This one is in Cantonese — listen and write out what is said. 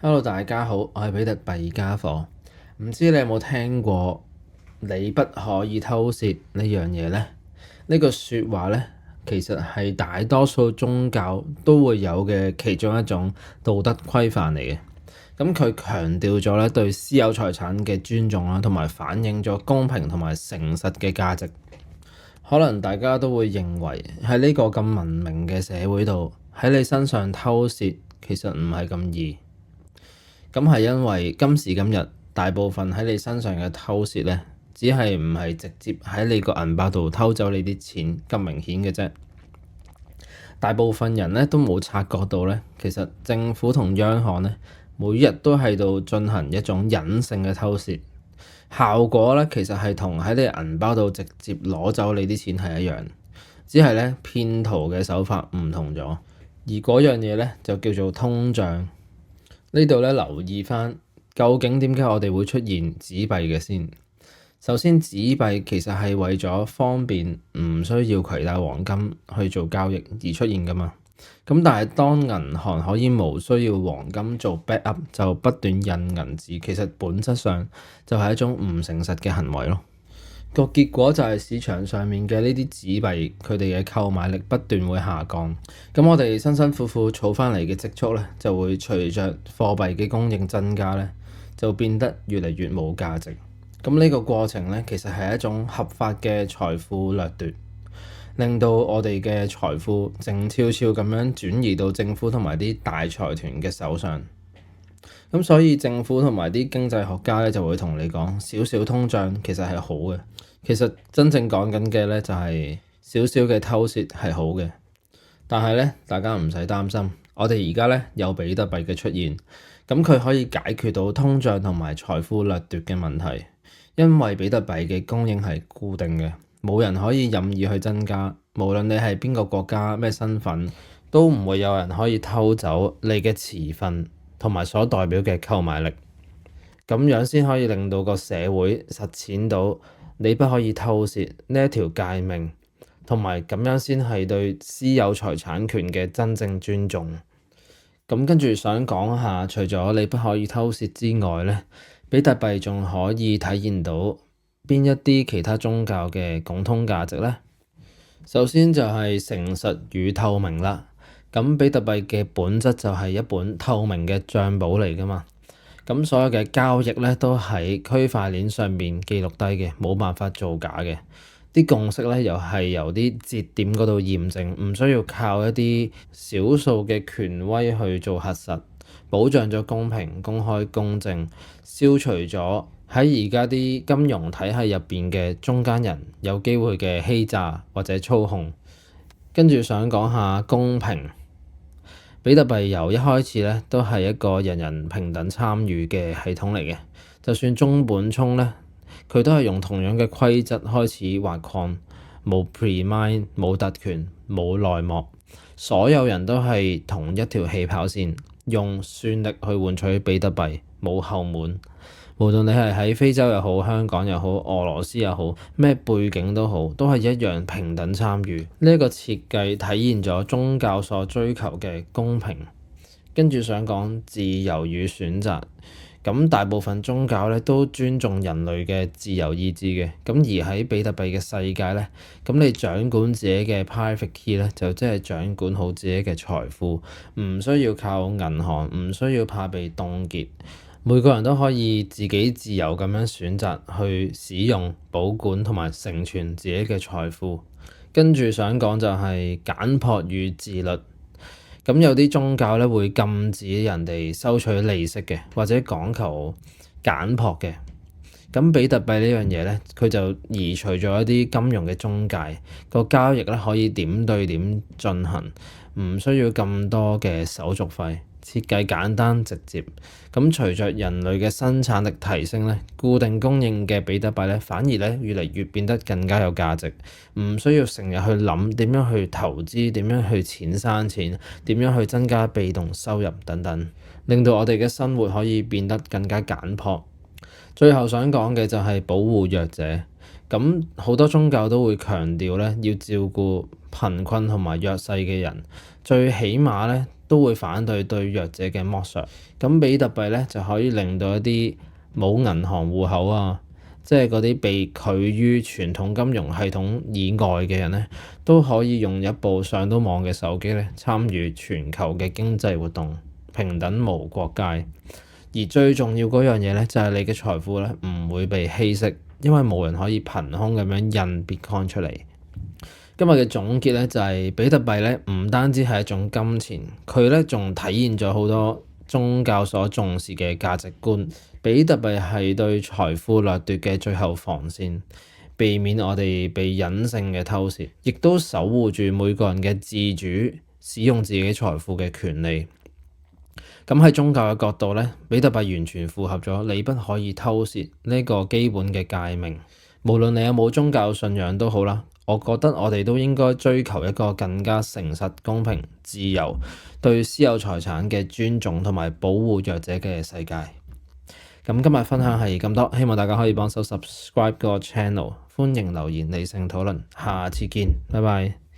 Hello，大家好，我係比特幣家伙。唔知你有冇聽過你不可以偷竊呢樣嘢呢？呢句説話呢，其實係大多數宗教都會有嘅其中一種道德規範嚟嘅。咁佢強調咗咧對私有財產嘅尊重啦，同埋反映咗公平同埋誠實嘅價值。可能大家都會認為喺呢個咁文明嘅社會度，喺你身上偷竊其實唔係咁易。咁係因為今時今日大部分喺你身上嘅偷竊咧，只係唔係直接喺你個銀包度偷走你啲錢咁明顯嘅啫。大部分人咧都冇察覺到咧，其實政府同央行咧每日都喺度進行一種隱性嘅偷竊，效果咧其實係同喺你銀包度直接攞走你啲錢係一樣，只係咧騙徒嘅手法唔同咗，而嗰樣嘢咧就叫做通脹。呢度咧留意返，究竟點解我哋會出現紙幣嘅先？首先，紙幣其實係為咗方便，唔需要攜帶黃金去做交易而出現㗎嘛。咁但係當銀行可以無需要黃金做 backup 就不斷印銀紙，其實本質上就係一種唔誠實嘅行為咯。個結果就係市場上面嘅呢啲紙幣，佢哋嘅購買力不斷會下降。咁我哋辛辛苦苦儲翻嚟嘅積蓄咧，就會隨着貨幣嘅供應增加咧，就變得越嚟越冇價值。咁呢個過程咧，其實係一種合法嘅財富掠奪，令到我哋嘅財富靜悄悄咁樣轉移到政府同埋啲大財團嘅手上。咁所以政府同埋啲經濟學家咧就會同你講，少少通脹其實係好嘅。其實真正講緊嘅咧就係少少嘅偷竊係好嘅，但係咧大家唔使擔心，我哋而家咧有比特幣嘅出現，咁佢可以解決到通脹同埋財富掠奪嘅問題，因為比特幣嘅供應係固定嘅，冇人可以任意去增加，無論你係邊個國家咩身份，都唔會有人可以偷走你嘅持份同埋所代表嘅購買力，咁樣先可以令到個社會實踐到你不可以偷竊呢一條誡命，同埋咁樣先係對私有財產權嘅真正尊重。咁跟住想講下，除咗你不可以偷竊之外咧，比特幣仲可以體現到邊一啲其他宗教嘅共通價值咧？首先就係誠實與透明啦。咁比特幣嘅本質就係一本透明嘅帳簿嚟㗎嘛。咁所有嘅交易咧都喺區塊鏈上面記錄低嘅，冇辦法造假嘅。啲共識咧又係由啲節點嗰度驗證，唔需要靠一啲少數嘅權威去做核實，保障咗公平、公開、公正，消除咗喺而家啲金融體系入邊嘅中間人有機會嘅欺詐或者操控。跟住想講下公平。比特幣由一開始咧都係一個人人平等參與嘅系統嚟嘅，就算中本聰咧，佢都係用同樣嘅規則開始挖礦，冇 pre-mine，冇特權，冇內幕，所有人都係同一條起跑線，用算力去換取比特幣，冇後門。無論你係喺非洲又好、香港又好、俄羅斯又好，咩背景都好，都係一樣平等參與。呢一個設計體現咗宗教所追求嘅公平。跟住想講自由與選擇，咁大部分宗教咧都尊重人類嘅自由意志嘅。咁而喺比特幣嘅世界咧，咁你掌管自己嘅 private key 咧，就即係掌管好自己嘅財富，唔需要靠銀行，唔需要怕被凍結。每個人都可以自己自由咁樣選擇去使用、保管同埋成全自己嘅財富。跟住想講就係簡樸與自律。咁有啲宗教咧會禁止人哋收取利息嘅，或者講求簡樸嘅。咁比特幣呢樣嘢咧，佢就移除咗一啲金融嘅中介，個交易咧可以點對點進行，唔需要咁多嘅手續費。設計簡單直接，咁隨着人類嘅生產力提升咧，固定供應嘅比特幣咧反而咧越嚟越變得更加有價值，唔需要成日去諗點樣去投資、點樣去錢生錢、點樣去增加被動收入等等，令到我哋嘅生活可以變得更加簡樸。最後想講嘅就係保護弱者，咁好多宗教都會強調咧要照顧貧困同埋弱勢嘅人，最起碼咧都會反對對弱者嘅剝削。咁比特幣咧就可以令到一啲冇銀行戶口啊，即係嗰啲被拒於傳統金融系統以外嘅人咧，都可以用一部上到網嘅手機咧，參與全球嘅經濟活動，平等無國界。而最重要嗰樣嘢咧，就係你嘅財富咧唔會被稀釋，因為冇人可以憑空咁樣印 Bitcoin 出嚟。今日嘅總結咧就係比特幣咧唔單止係一種金錢，佢咧仲體現咗好多宗教所重視嘅價值觀。比特幣係對財富掠奪嘅最後防線，避免我哋被隱性嘅偷竊，亦都守護住每個人嘅自主使用自己財富嘅權利。咁喺宗教嘅角度咧，比特幣完全符合咗你不可以偷竊呢個基本嘅誡命。無論你有冇宗教信仰都好啦，我覺得我哋都應該追求一個更加誠實、公平、自由、對私有財產嘅尊重同埋保護弱者嘅世界。咁今日分享係咁多，希望大家可以幫手 subscribe 個 channel，歡迎留言理性討論，下次見，拜拜。